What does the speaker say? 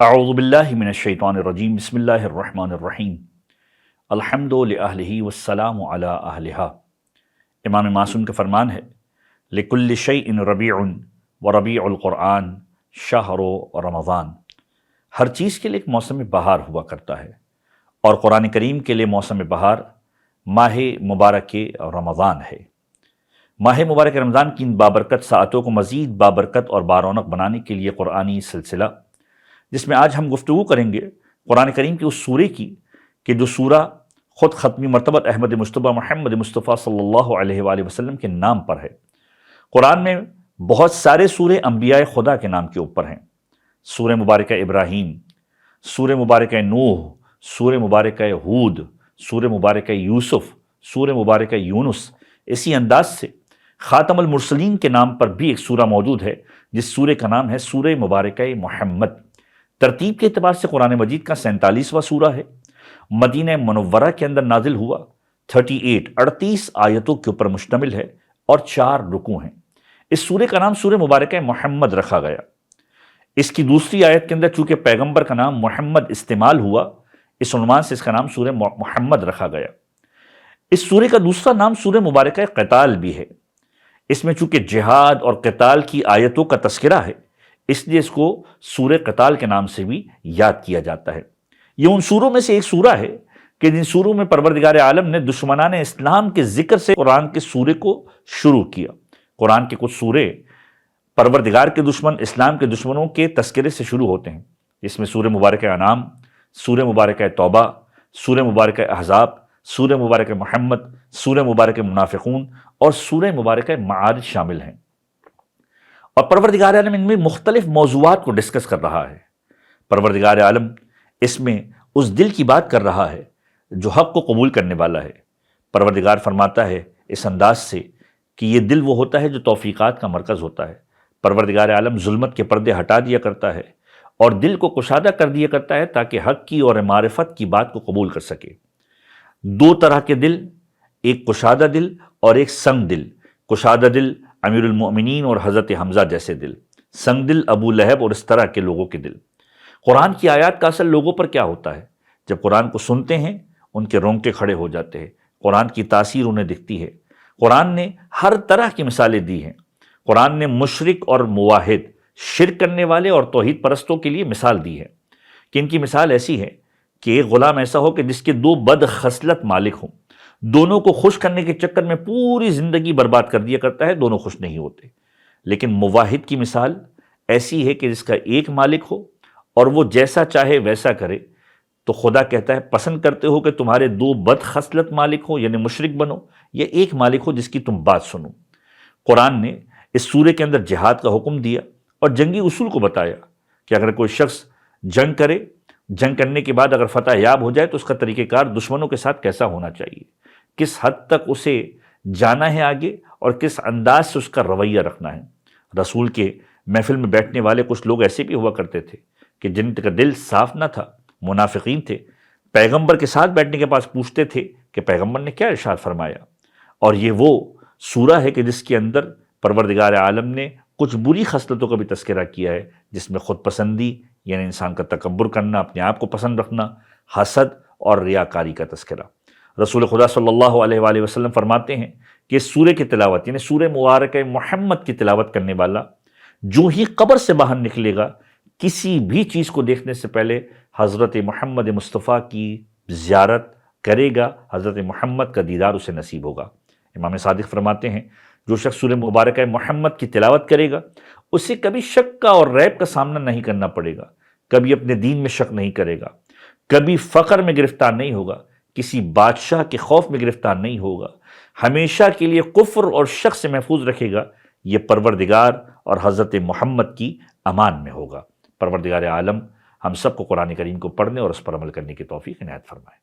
اعوذ باللہ من الشیطان الرجیم بسم اللہ الرحمن الرحیم الحمد لأہلہ والسلام علی اہلہا۔ امام معصوم کا فرمان ہے لکل شیء ربیع وربیع القرآن شہر رمضان۔ ہر چیز کے لیے ایک موسم بہار ہوا کرتا ہے اور قرآن کریم کے لیے موسم بہار ماہ مبارک رمضان ہے۔ ماہ مبارک رمضان کی ان بابرکت ساعتوں کو مزید بابرکت اور بارونق بنانے کے لیے قرآنی سلسلہ، جس میں آج ہم گفتگو کریں گے قرآن کریم کی اس سورے کی کہ جو سورہ خود ختمی مرتبت احمد مجتبیٰ محمد مصطفیٰ صلی اللہ علیہ وآلہ وسلم کے نام پر ہے۔ قرآن میں بہت سارے سورے انبیاء خدا کے نام کے اوپر ہیں۔ سورہ مبارکہ ابراہیم، سورہ مبارکہ نوح، سورہ مبارکہ ہود، سورہ مبارکہ یوسف، سورہ مبارکہ یونس۔ اسی انداز سے خاتم المرسلین کے نام پر بھی ایک سورہ موجود ہے جس سورے کا نام ہے سورہ مبارکہ محمد۔ ترتیب کے اعتبار سے قرآن مجید کا 47واں سورہ ہے، مدینہ منورہ کے اندر نازل ہوا، 38 آیتوں کے اوپر مشتمل ہے اور 4 رکوع ہیں۔ اس سورے کا نام سورہ مبارکہ محمد رکھا گیا۔ اس کی دوسری آیت کے اندر چونکہ پیغمبر کا نام محمد استعمال ہوا، اس عنوان سے اس کا نام سورہ محمد رکھا گیا۔ اس سورے کا دوسرا نام سورہ مبارکہ قتال بھی ہے۔ اس میں چونکہ جہاد اور قتال کی آیتوں کا تذکرہ ہے، اس لیے اس کو سورہ قتال کے نام سے بھی یاد کیا جاتا ہے۔ یہ ان سوروں میں سے ایک سورہ ہے کہ جن سوروں میں پروردگار عالم نے دشمنان اسلام کے ذکر سے قرآن کے سورے کو شروع کیا۔ قرآن کے کچھ سورے پروردگار کے دشمن، اسلام کے دشمنوں کے تذکرے سے شروع ہوتے ہیں۔ اس میں سورہ مبارکہ انعام، سورہ مبارکہ توبہ، سورہ مبارکہ احزاب، سورہ مبارکہ محمد، سورہ مبارکہ منافقون اور سورہ مبارکہ معارج شامل ہیں۔ اور پروردگار عالم ان میں مختلف موضوعات کو ڈسکس کر رہا ہے۔ پروردگار عالم اس میں اس دل کی بات کر رہا ہے جو حق کو قبول کرنے والا ہے۔ پروردگار فرماتا ہے اس انداز سے کہ یہ دل وہ ہوتا ہے جو توفیقات کا مرکز ہوتا ہے۔ پروردگار عالم ظلمت کے پردے ہٹا دیا کرتا ہے اور دل کو کشادہ کر دیا کرتا ہے تاکہ حق کی اور معرفت کی بات کو قبول کر سکے۔ 2 طرح کے دل، ایک کشادہ دل اور ایک سنگ دل۔ کشادہ دل امیر المؤمنین اور حضرت حمزہ جیسے دل، سنگ دل ابو لہب اور اس طرح کے لوگوں کے دل۔ قرآن کی آیات کا اثر لوگوں پر کیا ہوتا ہے؟ جب قرآن کو سنتے ہیں ان کے رونگٹے کھڑے ہو جاتے ہیں، قرآن کی تاثیر انہیں دکھتی ہے۔ قرآن نے ہر طرح کی مثالیں دی ہیں۔ قرآن نے مشرک اور موحد، شرک کرنے والے اور توحید پرستوں کے لیے مثال دی ہے کہ ان کی مثال ایسی ہے کہ ایک غلام ایسا ہو کہ جس کے 2 بد خصلت مالک ہوں، دونوں کو خوش کرنے کے چکر میں پوری زندگی برباد کر دیا کرتا ہے، دونوں خوش نہیں ہوتے۔ لیکن موحد کی مثال ایسی ہے کہ جس کا ایک مالک ہو اور وہ جیسا چاہے ویسا کرے، تو خدا کہتا ہے پسند کرتے ہو کہ تمہارے 2 بد خصلت مالک ہو یعنی مشرک بنو، یا ایک مالک ہو جس کی تم بات سنو۔ قرآن نے اس سورے کے اندر جہاد کا حکم دیا اور جنگی اصول کو بتایا کہ اگر کوئی شخص جنگ کرے، جنگ کرنے کے بعد اگر فتح یاب ہو جائے تو اس کا طریقہ کار دشمنوں کے ساتھ کیسا ہونا چاہیے، کس حد تک اسے جانا ہے آگے اور کس انداز سے اس کا رویہ رکھنا ہے۔ رسول کے محفل میں بیٹھنے والے کچھ لوگ ایسے بھی ہوا کرتے تھے کہ جن کا دل صاف نہ تھا، منافقین تھے، پیغمبر کے ساتھ بیٹھنے کے پاس پوچھتے تھے کہ پیغمبر نے کیا ارشاد فرمایا۔ اور یہ وہ سورہ ہے کہ جس کے اندر پروردگار عالم نے کچھ بری خصلتوں کا بھی تذکرہ کیا ہے، جس میں خود پسندی یعنی انسان کا تکبر کرنا، اپنے آپ کو پسند رکھنا، حسد اور ریاکاری کا تذکرہ۔ رسول خدا صلی اللہ علیہ وآلہ وسلم فرماتے ہیں کہ اس سورے کی تلاوت یعنی سورہ مبارکہ محمد کی تلاوت کرنے والا جو ہی قبر سے باہر نکلے گا، کسی بھی چیز کو دیکھنے سے پہلے حضرت محمد مصطفیٰ کی زیارت کرے گا، حضرت محمد کا دیدار اسے نصیب ہوگا۔ امام صادق فرماتے ہیں جو شخص سورہ مبارکہ محمد کی تلاوت کرے گا اسے کبھی شک کا اور ریب کا سامنا نہیں کرنا پڑے گا، کبھی اپنے دین میں شک نہیں کرے گا، کبھی فقر میں گرفتار نہیں ہوگا، کسی بادشاہ کے خوف میں گرفتار نہیں ہوگا، ہمیشہ کے لیے کفر اور شک سے محفوظ رکھے گا۔ یہ پروردگار اور حضرت محمد کی امان میں ہوگا۔ پروردگار عالم ہم سب کو قرآن کریم کو پڑھنے اور اس پر عمل کرنے کی توفیق عنایت فرمائے۔